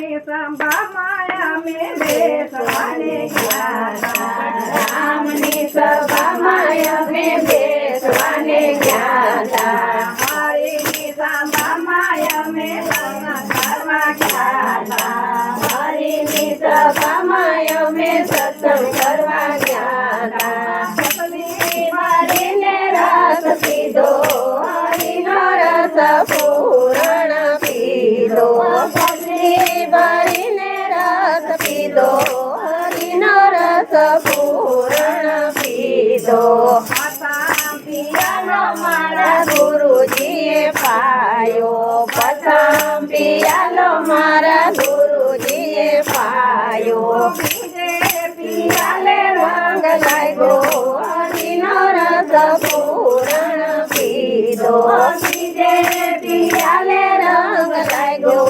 રામની સભામાં અમે બેસવાને ગયા રામની સભામાં અમે બેસવાને ગયા હરિની સભામાં અમે સત્સંગ કરવા ગયા હરિની સભામાં અમે સત્સંગ કરવા ગયા સતની હરિને રસ પીધો હરિનો રસ પૂરણ પીધો સતની ભરીને રસ પીધો હરિનો રસ પૂરણ પીધો પાસા પિયાલો મારા ગુરુજીએ પાયો પ્રથમ પિયાલો મારા ગુરુજીએ પાયો બીજે પિયાલે રંગ લાગ્યો હરિનો રસ પૂરણ પીધો બીજે પિયાલે રંગ લાગ્યો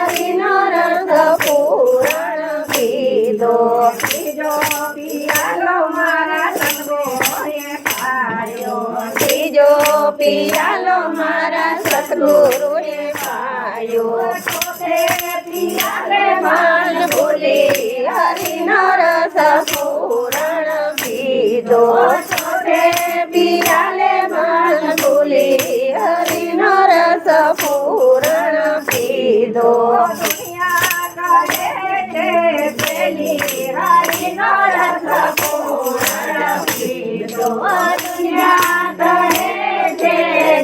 હરિનો રસ પૂરણ પીધો બીજો પિયાલો મારા સદગુરુએ પાયો ત્રીજો પિયાલો મારા સદગુરુએ પાયો ચોથે પિયાલે માન ભૂલી હરિનો રસ પૂરણ પીધો ચોથે પિયાલે માન ભૂલી હરિનો રસ પૂરણ પીધો દુનિયા કરે છે પેલી હરિનો રસ પૂરણ પીધો દુનિયા કહે છે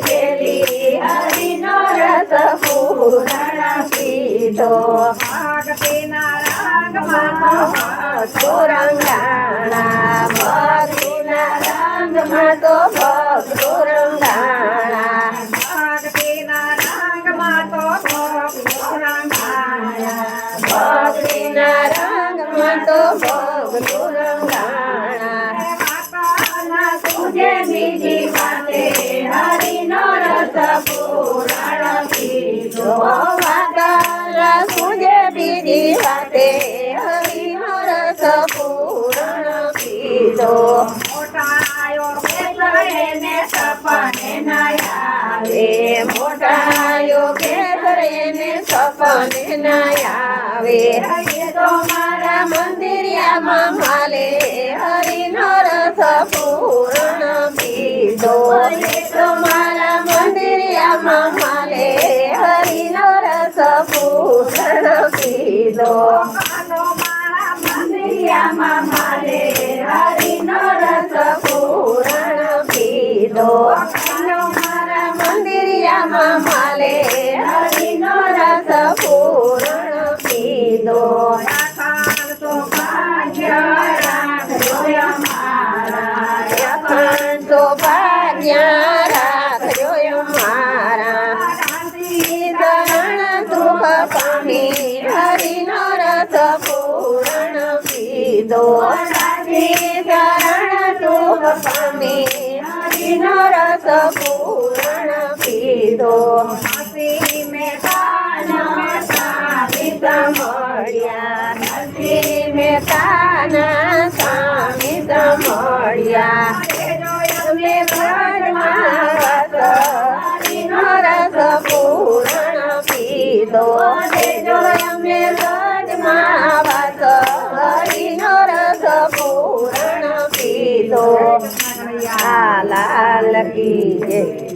જેલી હરિનો રસ પૂરણ પીધો ભક્તિના રંગમાં ભક્તો રંગાણા ભક્તિના રંગમાં તો ભક્તો રંગાણા ભક્તિના રંગમાં તો ભક્તો રંગાયા ભક્તિના રંગમાં તો ભક્તો રંગાણા માતાના તુજે બીજી વાતે હરિનો રસ પૂરણ પીધો વાતર તુજે બીજી વાતે હરિનો રસ પૂરણ પીધો મોટાયો કેસરે સપને ના આવે મોટાયો કેસર એને સપને ના આવે એ તો મારા મંદિરિયામાં માલે હરિનો રસ પૂરણ પીધો એ તો મારા મંદિરિયામાં માલે હરિનો રસ પૂરણ પીધો કાનો મારા મંદિરિયામાં માલે હરિનો રસ પૂરણ પીધો કાનો મારા મંદિરિયામાં માલે હરિનો રસ પૂરણ પીધો રાખાલ તો ભાગ્ય રાખજો અમારા અખંડ સૌભાગ્ય રાખજો અમારા શરણ સુખ પામી હરિનો રસ પૂરણ પીધો શરણ સુખ પામી હરિનો રસ પૂરણ પીધો હસી મેં સામિત મળ્યા નરસિંહ મહેતાના સામિત મળ્યા અમે ઘરમાં હરિનો રસ પૂરણ પીધો જો અમે ઘરમાં વાસ હરિનો રસ પૂરણ પીધો લાલ કી જય